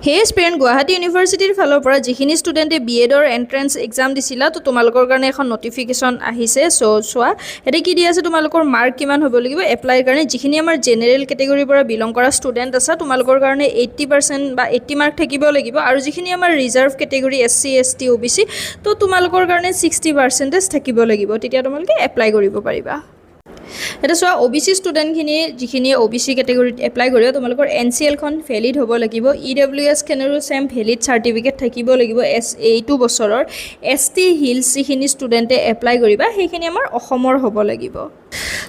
Hey aspirant Gauhati University ফালৰ পৰা যিখিনি ষ্টুডেণ্টে B.Ed ৰ এন্ট্ৰেন্স এক্সাম দিছিলা তো তোমালোকৰ কাৰণে এখন নটিফিকেশন আহিছে সো চোৱা এটা কি দিয়া আছে তোমালোকৰ মাৰ্ক কিমান হ'ব লাগিব এপ্লাই কাৰণে যিখিনি আমাৰ জেনাৰেল ক্যাটেগৰীৰ পৰা বিলং কৰা ষ্টুডেণ্ট আছে তোমালোকৰ কাৰণে 80% বা 80 মাৰ্ক থাকিব লাগিব আৰু যিখিনি আমাৰ ৰিজাৰ্ভ ক্যাটেগৰী SC ST OBC তো তোমালোকৰ কাৰণে 60% থাকিব লাগিব তেতিয়া তোমালোকে এপ্লাই কৰিব পাৰিবা এটা সো OBC স্টুডেন্ট যিখিনি OBC ক্যাটেগৰীত এপ্লাই কৰিব তোমালোকৰ NCL খন ভ্যালিড হ'ব লাগিব EWS খনৰো সেম ভ্যালিড সাৰ্টিফিকেট থাকিব লাগিব এইটো বছৰৰ ST হিলছ যিখিনি ষ্টুডেণ্টে এপ্লাই কৰিবা সেইখিনি আমাৰ অসমৰ হ'ব লাগিব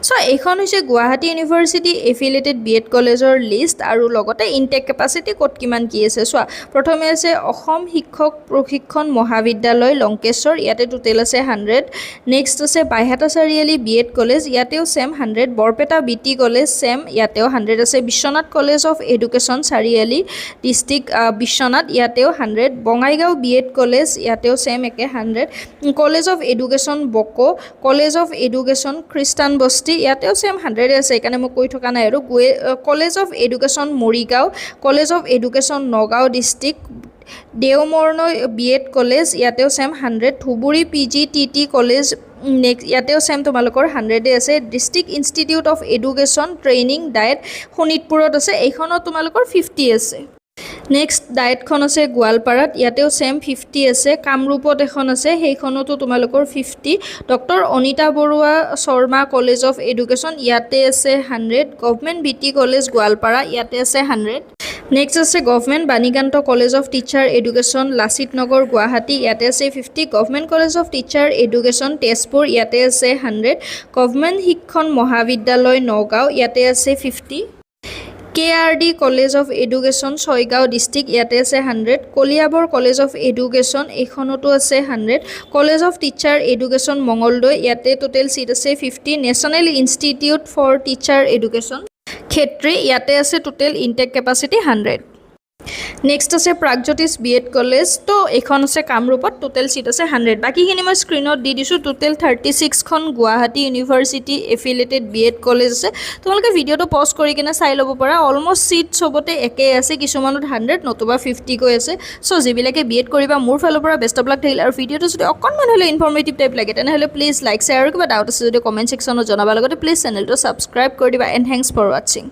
সো এইখন হৈছে গুৱাহাটী ইউনিভাৰ্সিটি এফিলিয়েটেড B.Ed কলেজৰ লিষ্ট আৰু লগতে ইনটেক কেপাসিটি কোট কিমান কি আছে সো প্ৰথমে আছে অসম শিক্ষক প্ৰশিক্ষণ মহাবিদ্যালয় লংকেশ্বৰ ইয়াতে টোটাল আছে 100 নেক্সট আছে বাইহাটা চাৰিআলি B.Ed কলেজ ইয়াতেও same 100 Barpeta BT college same ইয়াতেও 100 আছে Biswanath college of education Chariali district Biswanath ইয়াতেও 100 বঙাইগাঁও B.Ed কলেজ ইয়াতেও সেম একে 100 college of education Boko college of education খ্ৰীষ্টান বস্তি ইয়াতেও সেম 100 আছে এখানে মই কৈ থকা নাই আৰু college of education Morigaon college of education Nagaon district Deomorn B.Ed college ইয়াতেও same 100 Dhubri PGTT college next ইয়াতেও সেম তোমালোকৰ 100 আছে district institute of education training DIET শোণিতপুৰত আছে এইখনত তোমালোকৰ 50 আছে নেক্সট ডায়েটখন আছে গোৱালপাৰাত ইয়াতেও সেম 50 আছে কামৰূপত এখন আছে সেইখনতো তোমালোকৰ 50 doctor Anita Baruah Sharma college of education ইয়াতে আছে 100 গভৰ্ণমেণ্ট BT কলেজ গোৱালপাৰা ইয়াতে আছে 100 নেক্সট আছে government Banikanta college of teacher education Lachit নগৰ গুৱাহাটী ইয়াতে আছে 50 government college of teacher education Tezpur ইয়াতে আছে 100 গভৰ্ণমেণ্ট শিক্ষণ মহাবিদ্যালয় নগাঁও ইয়াতে আছে 50 KRD college of education Chaygaon district ইয়াতে আছে 100 কলিয়াবৰ কলেজ অফ এডুকেশ্যন এইখনতো আছে 100 college of teacher education Mangaldai ইয়াতে টোটেল সিট আছে 50 national institute for teacher education Kshetri ইয়াতে আছে টোটেল ইনটেক কেপাসিটি 100 নেক্সট আছে প্ৰাগজ্যোতিষ B.Ed কলেজ তো এখন আছে কামৰূপত টোটেল সিট আছে 100 বাকিখিনি মই স্ক্ৰিনত দি দিছো টোটেল 36 খন Guwahati university affiliated B.Ed college আছে তোমালোকে ভিডিওটো পজ কৰি কিনে চাই ল'ব পাৰা অলমোষ্ট সিট সবতে একে আছে কিছুমানত 100 নতুবা 50 কৈ আছে সো যিবিলাকে B.Ed কৰিবা মোৰ ফালৰ পৰা বেষ্ট অফ লাক থাকিল আৰু ভিডিওটো যদি অকণমান হলে ইনফৰমেটিভ টাইপ লাগে তেনেহলে প্লিজ লাইক শ্বেয়াৰ আৰু কিবা ডাউট আছে যদি কমেন্ট সেকশনত জনাবা লগতে প্লিজ চেনেলটো সাবস্ক্ৰাইব কৰি দিবা এণ্ড থ্যাঙ্কস ফৰ ওয়াচিং